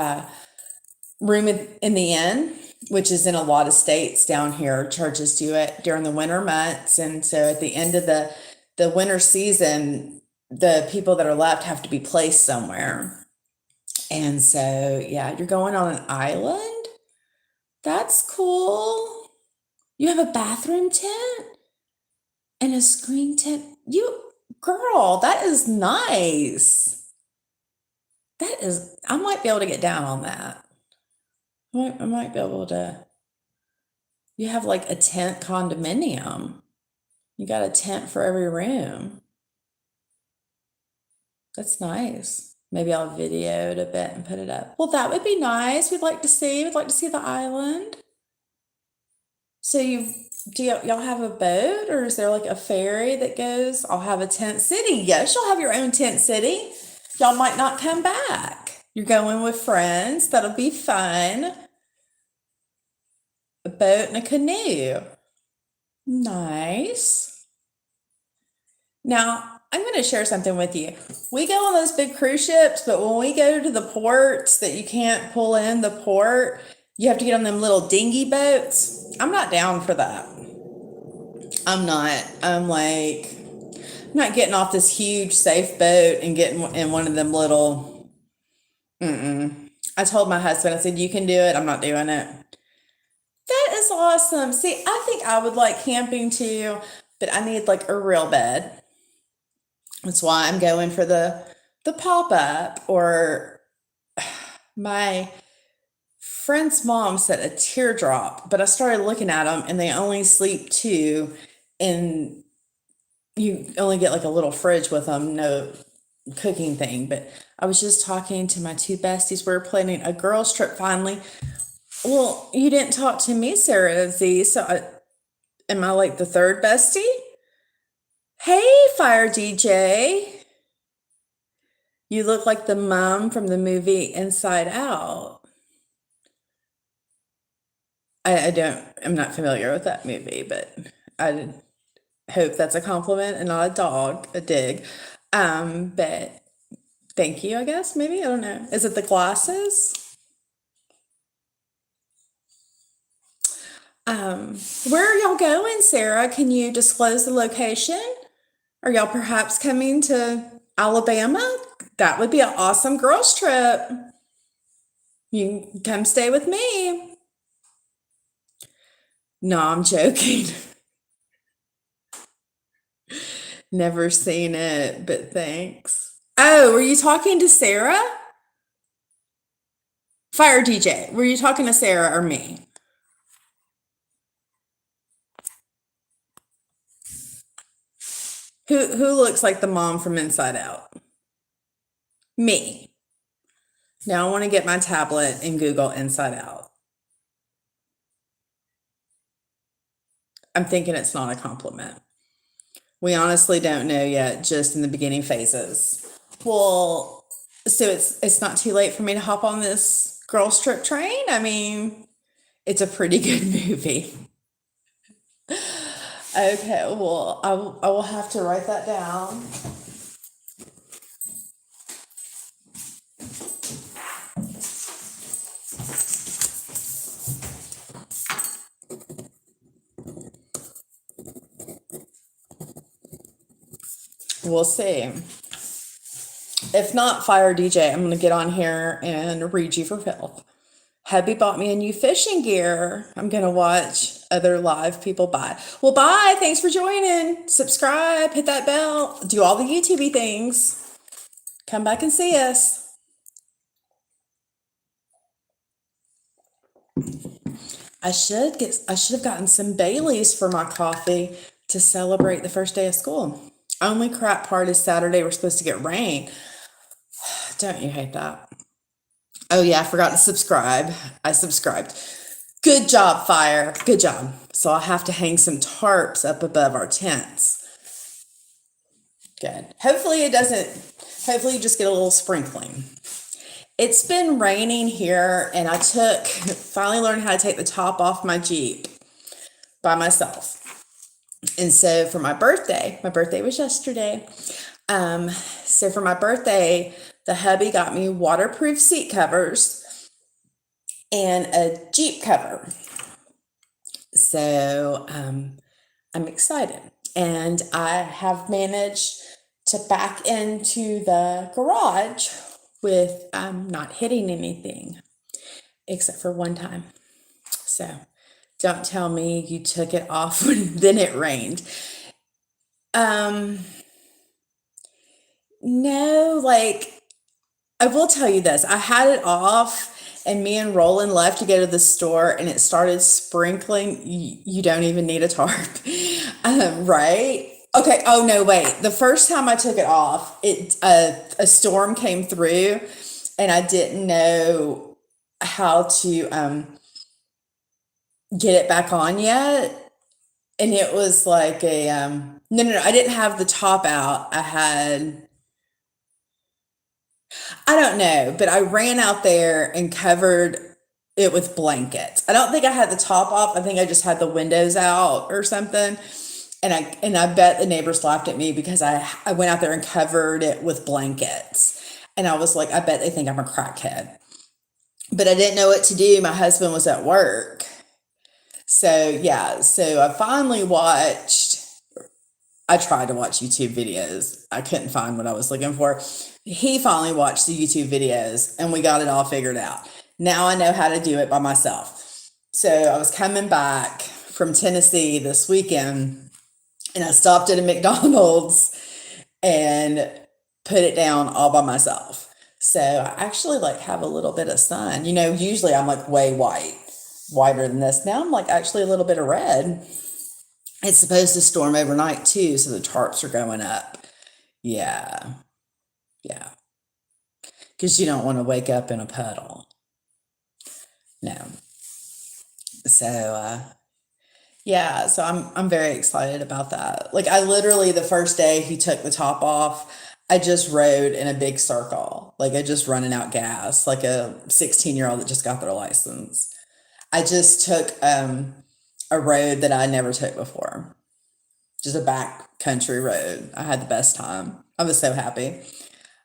room in the inn, which is in a lot of states down here. Churches do it during the winter months. And so at the end of the winter season, the people that are left have to be placed somewhere. And so, yeah, you're going on an island. That's cool. You have a bathroom tent and a screen tent. Girl, that is nice. I might be able to get down on that. I might be able to. You have like a tent condominium. You got a tent for every room. That's nice. Maybe I'll video it a bit and put it up. Well, that would be nice. We'd like to see the island. So y'all have a boat, or is there like a ferry that goes? I'll have a tent city. Yes, you'll have your own tent city. Y'all might not come back. You're going with friends. That'll be fun. A boat and a canoe. Nice. Now, I'm going to share something with you. We go on those big cruise ships, but when we go to the ports that you can't pull in the port, you have to get on them little dinghy boats. I'm not down for that. I'm not. I'm like, I'm not getting off this huge safe boat and getting in one of them little. Mm-mm. I told my husband, I said, you can do it. I'm not doing it. That is awesome. See, I think I would like camping too, but I need like a real bed. That's why I'm going for the pop up. Or my friend's mom said a teardrop, but I started looking at them and they only sleep two, and you only get like a little fridge with them, no cooking thing. But I was just talking to my two besties. We're planning a girls trip finally. Well, you didn't talk to me, Sarah Z. So am I like the third bestie? Hey, Fire DJ. You look like the mom from the movie Inside Out. I'm not familiar with that movie, but I hope that's a compliment and not a dig. But thank you, I guess, maybe. I don't know. Is it the glasses? Where are y'all going, Sarah? Can you disclose the location? Are y'all perhaps coming to Alabama? That would be an awesome girls' trip. You can come stay with me. No, I'm joking. Never seen it, but thanks. Oh, were you talking to Sarah? Fire DJ, were you talking to Sarah or me? Who looks like the mom from Inside Out? Me. Now I want to get my tablet and Google Inside Out. I'm thinking it's not a compliment. We honestly don't know yet, just in the beginning phases. Well, so it's not too late for me to hop on this girls trip train. I mean, it's a pretty good movie. Okay, well, I will have to write that down. We'll see. If not Fire DJ, I'm going to get on here and read you for filth. Hubby bought me a new fishing gear. I'm going to watch other live people buy. Well, bye. Thanks for joining. Subscribe, hit that bell, do all the YouTube things. Come back and see us. I should have gotten some Baileys for my coffee to celebrate the first day of school. Only crap part is Saturday we're supposed to get rain. Don't you hate that? Oh yeah, I forgot to subscribe. I subscribed. Good job, Fire. Good job. So I'll have to hang some tarps up above our tents. Good. Hopefully you just get a little sprinkling. It's been raining here, and I finally learned how to take the top off my Jeep by myself. And so for my birthday was yesterday. So for my birthday, the hubby got me waterproof seat covers and a Jeep cover. So I'm excited. And I have managed to back into the garage with not hitting anything except for one time. So don't tell me you took it off when then it rained. No, like I will tell you this. I had it off and me and Roland left to go to the store and it started sprinkling. You don't even need a tarp. Right? Okay. Oh no, wait. The first time I took it off, a storm came through and I didn't know how to get it back on yet. And it was like no, I didn't have the top out. I don't know, but I ran out there and covered it with blankets. I don't think I had the top off. I think I just had the windows out or something. And I bet the neighbors laughed at me because I went out there and covered it with blankets. And I was like, I bet they think I'm a crackhead. But I didn't know what to do. My husband was at work. So yeah, so I finally watched. I tried to watch YouTube videos. I couldn't find what I was looking for. He finally watched the YouTube videos and we got it all figured out. Now I know how to do it by myself. So I was coming back from Tennessee this weekend and I stopped at a McDonald's and put it down all by myself. So I actually like have a little bit of sun. Usually I'm like way whiter than this. Now I'm like actually a little bit of red. It's supposed to storm overnight too, so the tarps are going up. Yeah, yeah. Because you don't want to wake up in a puddle. No. So yeah, so I'm very excited about that. Like I literally the first day he took the top off, I just rode in a big circle. Like I just running out gas, like a 16-year-old that just got their license. I just took a road that I never took before. Just a back country road. I had the best time. I was so happy.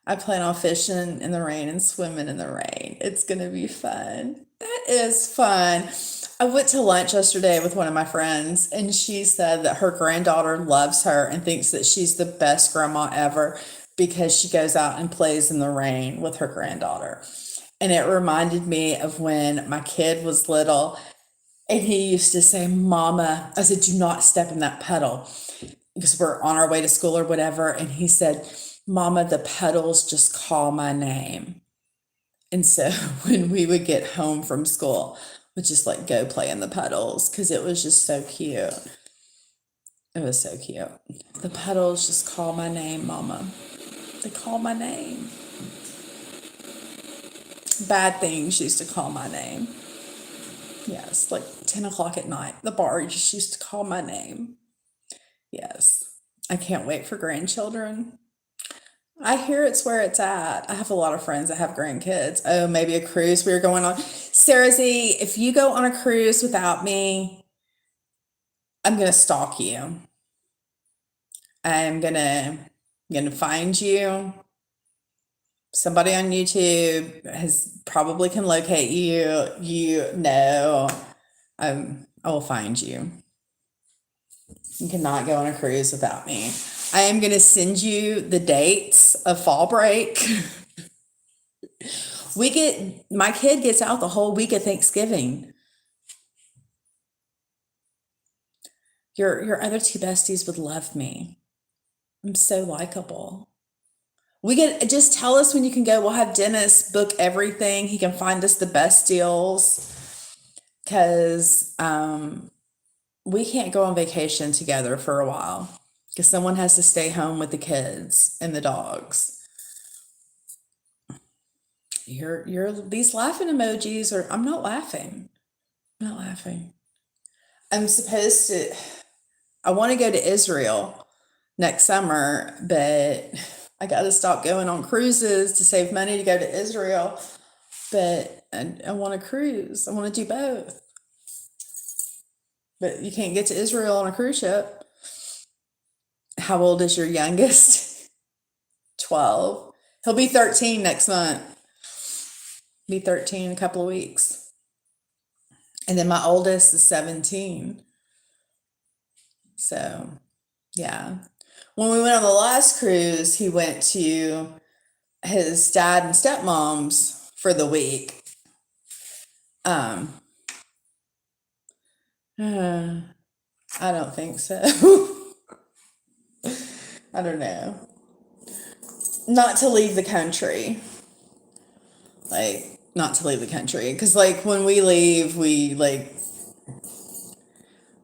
I plan on fishing in the rain and swimming in the rain. It's going to be fun. That is fun. I went to lunch yesterday with one of my friends, and she said that her granddaughter loves her and thinks that she's the best grandma ever because she goes out and plays in the rain with her granddaughter. And it reminded me of when my kid was little and he used to say, Mama, I said, do not step in that puddle because we're on our way to school or whatever. And he said, Mama, the puddles just call my name. And so when we would get home from school, we'd just like go play in the puddles because it was just so cute. It was so cute. The puddles just call my name, Mama. They call my name. Bad things used to call my name. Yes, like 10 o'clock at night. The bar just used to call my name. Yes. I can't wait for grandchildren. I hear it's where it's at. I have a lot of friends that have grandkids. Oh, maybe a cruise we are going on. Sarah Z, if you go on a cruise without me, I'm gonna stalk you. I'm gonna find you. Somebody on YouTube has probably can locate you. I will find you. You cannot go on a cruise without me. I am going to send you the dates of fall break. My kid gets out the whole week of Thanksgiving. Your other two besties would love me. I'm so likable. Just tell us when you can go. We'll have Dennis book everything. He can find us the best deals because we can't go on vacation together for a while because someone has to stay home with the kids and the dogs. These laughing emojis are, I'm not laughing. I'm not laughing. I want to go to Israel next summer, but I got to stop going on cruises to save money to go to Israel. But I want to cruise. I want to do both. But you can't get to Israel on a cruise ship. How old is your youngest? 12. He'll be 13 next month. Be 13 in a couple of weeks. And then my oldest is 17. So, yeah. When we went on the last cruise, he went to his dad and stepmom's for the week. I don't think so. I don't know. Not to leave the country. Like, not to leave the country. Because, like, when we leave, you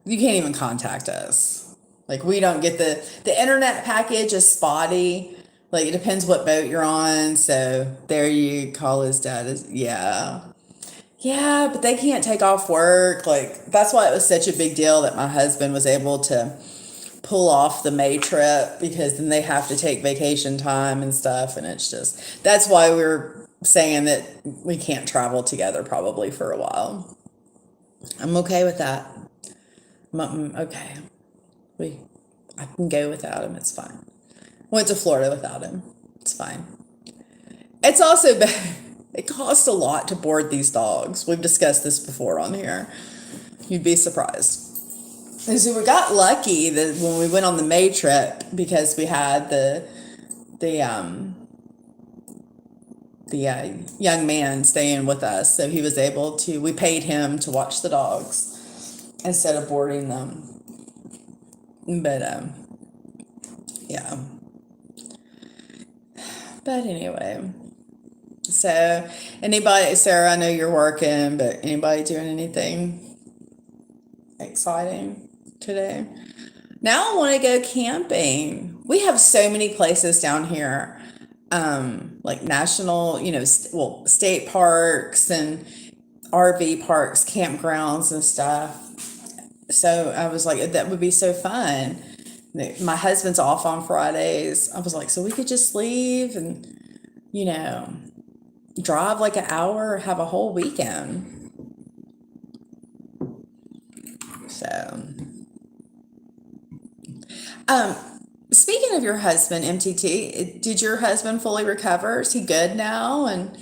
can't even contact us. Like, we don't get the internet package is spotty. Like, it depends what boat you're on. So, there you call his dad. Yeah. Yeah, but they can't take off work. Like, that's why it was such a big deal that my husband was able to pull off the May trip because then they have to take vacation time and stuff. And it's just, that's why we're saying that we can't travel together probably for a while. I'm okay with that. I'm okay. I can go without him. It's fine. Went to Florida without him. It's fine. It's also bad. It costs a lot to board these dogs. We've discussed this before on here. You'd be surprised. And so we got lucky that when we went on the May trip because we had the young man staying with us, so he was able to. We paid him to watch the dogs instead of boarding them. But yeah. But anyway, so anybody, Sarah, I know you're working, but anybody doing anything exciting today? Now I want to go camping. We have so many places down here, like national, state parks and RV parks, campgrounds and stuff. So I was like, that would be so fun. My husband's off on Fridays. I was like, so we could just leave and, drive like an hour, have a whole weekend. So, speaking of your husband, MTT, did your husband fully recover? Is he good now? And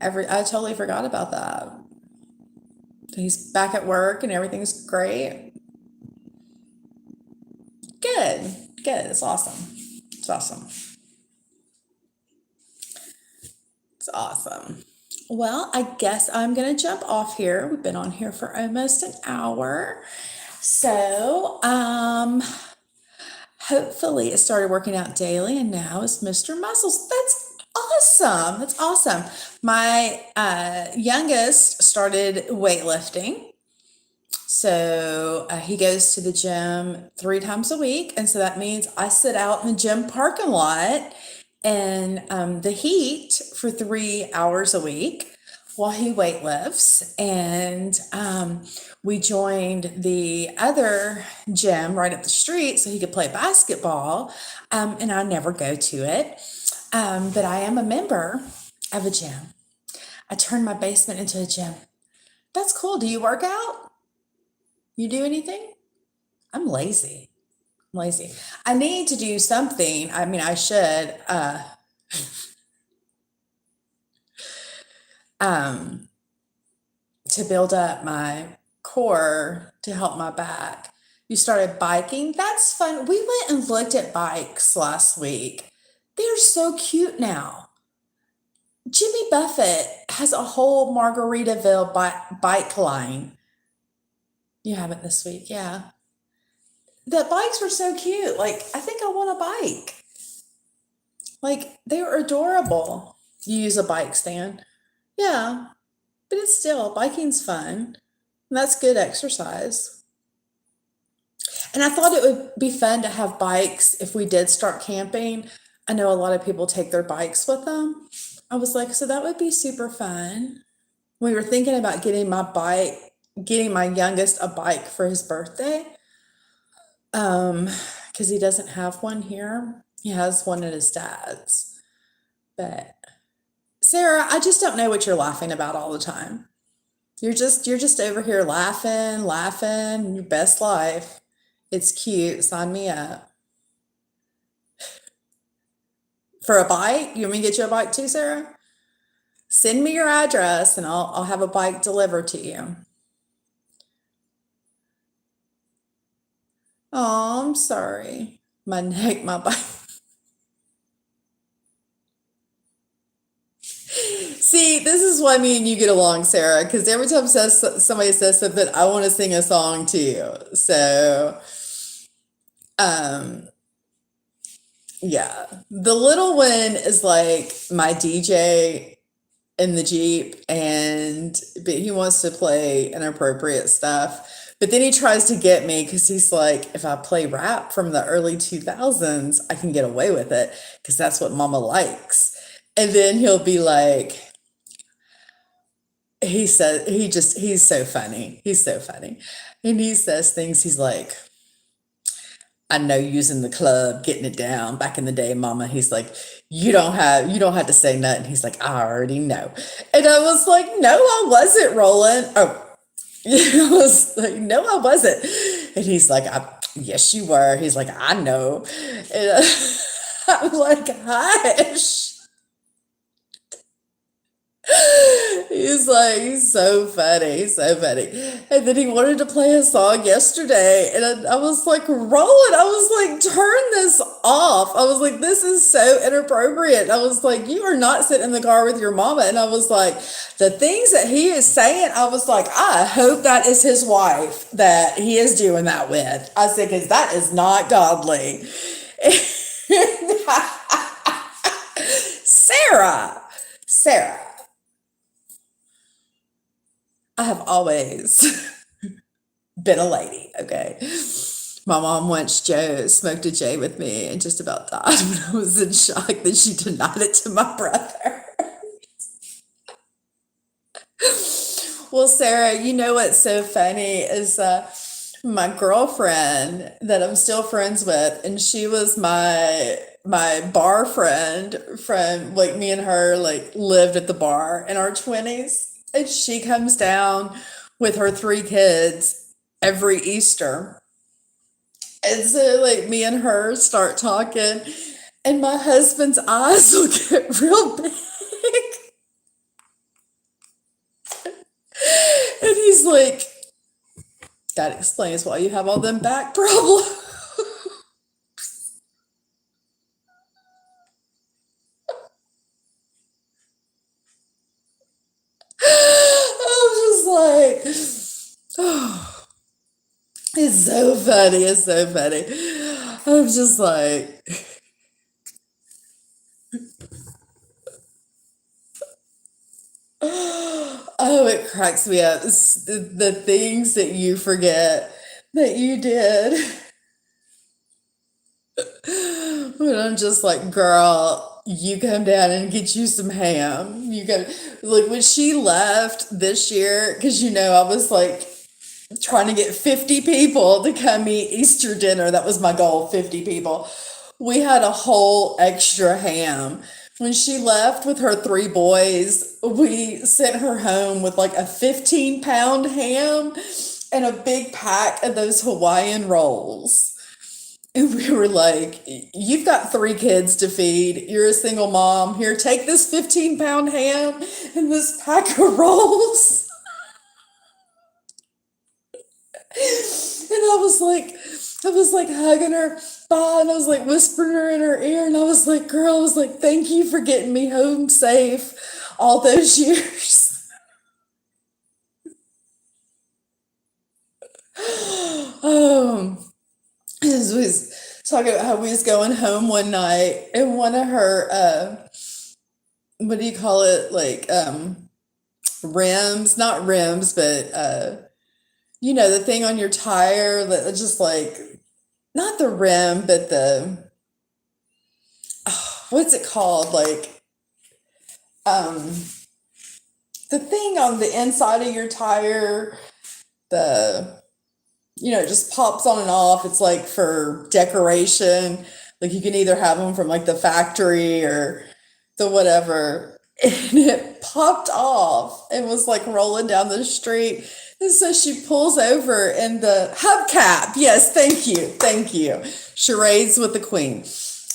I totally forgot about that. He's back at work and everything's great. Good, good. It's awesome. It's awesome. It's awesome. Well, I guess I'm going to jump off here. We've been on here for almost an hour. So, hopefully it started working out daily and now it's Mr. Muscles. That's awesome. That's awesome. My youngest started weightlifting. So he goes to the gym 3 times a week. And so that means I sit out in the gym parking lot in the heat for 3 hours a week while he weightlifts. And we joined the other gym right up the street so he could play basketball. And I never go to it. But I am a member of a gym. I turned my basement into a gym. That's cool. Do you work out? You do anything? I'm lazy. I'm lazy. I need to do something. I mean, I should to build up my core to help my back. You started biking? That's fun. We went and looked at bikes last week. They're so cute now. Jimmy Buffett has a whole Margaritaville bike line. You haven't this week, yeah. The bikes were so cute. Like, I think I want a bike. Like, they were adorable. You use a bike stand. Yeah, but it's still, biking's fun. And that's good exercise. And I thought it would be fun to have bikes if we did start camping. I know a lot of people take their bikes with them. I was like, so that would be super fun. We were thinking about getting my youngest a bike for his birthday. Because he doesn't have one here. He has one at his dad's. But Sarah, I just don't know what you're laughing about all the time. You're just over here laughing, your best life. It's cute. Sign me up. For a bike? You want me to get you a bike too, Sarah? Send me your address and I'll have a bike delivered to you. Oh, I'm sorry. My neck, my bike. See, this is why me and you get along, Sarah, because every time somebody says something, I want to sing a song to you. So, yeah. The little one is like my DJ in the Jeep, but he wants to play inappropriate stuff. But then he tries to get me because he's like, if I play rap from the early 2000s, I can get away with it because that's what mama likes. And then he'll be like, he's so funny. He's so funny. And he says things, he's like, I know you was in the club getting it down back in the day, mama. He's like, you don't have to say nothing. He's like, I already know. And I was like, no, I wasn't, Roland. Oh, I was like, no, I wasn't. And he's like, yes, you were. He's like, I know. And I'm like, hush. He's so funny, so funny. And then he wanted to play a song yesterday, and I was like, rolling. I was like, turn this off. I was like, this is so inappropriate. I was like, you are not sitting in the car with your mama. And I was like, the things that he is saying, I was like, I hope that is his wife that he is doing that with. I said, because that is not godly. Sarah, I have always been a lady, okay? My mom once smoked a J with me and just about died when I was in shock that she denied it to my brother. Well, Sarah, you know what's so funny is my girlfriend that I'm still friends with, and she was my bar friend from like me and her like lived at the bar in our 20s, and she comes down with her three kids every Easter. And so like me and her start talking, and my husband's eyes will get real big. And he's like, that explains why you have all them back problems. I'm just like, oh, it's so funny. It's so funny. I'm just like, oh, it cracks me up. The things that you forget that you did. When I'm just like, girl, you come down and get you some ham. You go, like when she left this year, because I was like trying to get 50 people to come eat Easter dinner. That was my goal, 50 people. We had a whole extra ham. When she left with her three boys, we sent her home with like a 15-pound ham and a big pack of those Hawaiian rolls. And we were like, you've got three kids to feed. You're a single mom. Here, take this 15-pound ham and this pack of rolls. And I was like hugging her, bye, and I was like whispering her in her ear, and I was like, girl, I was like, thank you for getting me home safe all those years. um, as we was talking about how we was going home one night, and one of her, what do you call it, like rims, not rims, but the thing on your tire that just like not the rim, but what's it called? Like um the thing on the inside of your tire, the it just pops on and off. It's like for decoration. Like you can either have them from like the factory or the whatever. And it popped off and was like rolling down the street. And so she pulls over and the hubcap, yes, thank you, thank you. Charades with the queen.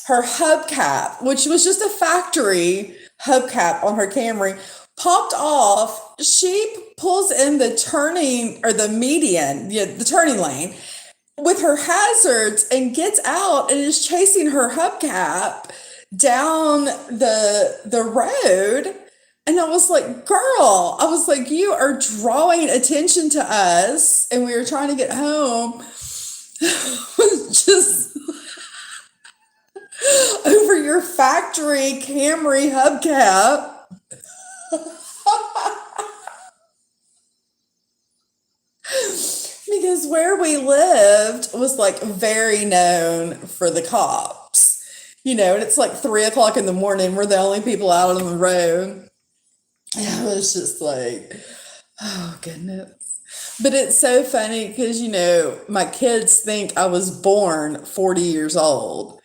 Her hubcap, which was just a factory hubcap on her Camry, popped off. She pulls in the turning or the median, the turning lane with her hazards and gets out and is chasing her hubcap down the road. And I was like, girl, I was like, you are drawing attention to us. And we were trying to get home. Just over your factory Camry hubcap. Because where we lived was like very known for the cops, and it's like 3 o'clock in the morning. We're the only people out on the road. And I was just like, oh goodness. But it's so funny because, my kids think I was born 40 years old.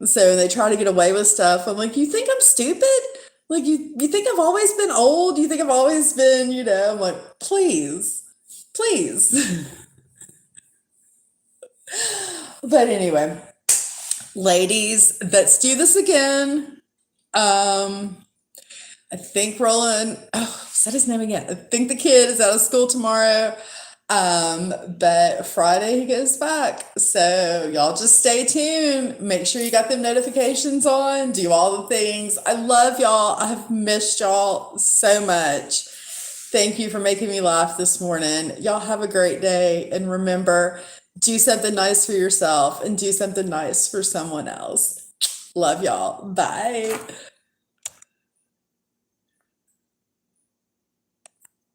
So they try to get away with stuff. I'm like, you think I'm stupid? Like, you think I've always been old? You think I've always been, I'm like, please, please. But anyway, ladies, let's do this again. I think Roland, said his name again. I think the kid is out of school tomorrow. But Friday he goes back. So y'all just stay tuned. Make sure you got them notifications on. Do all the things. I love y'all. I have missed y'all so much. Thank you for making me laugh this morning. Y'all have a great day. And remember, do something nice for yourself and do something nice for someone else. Love y'all. Bye.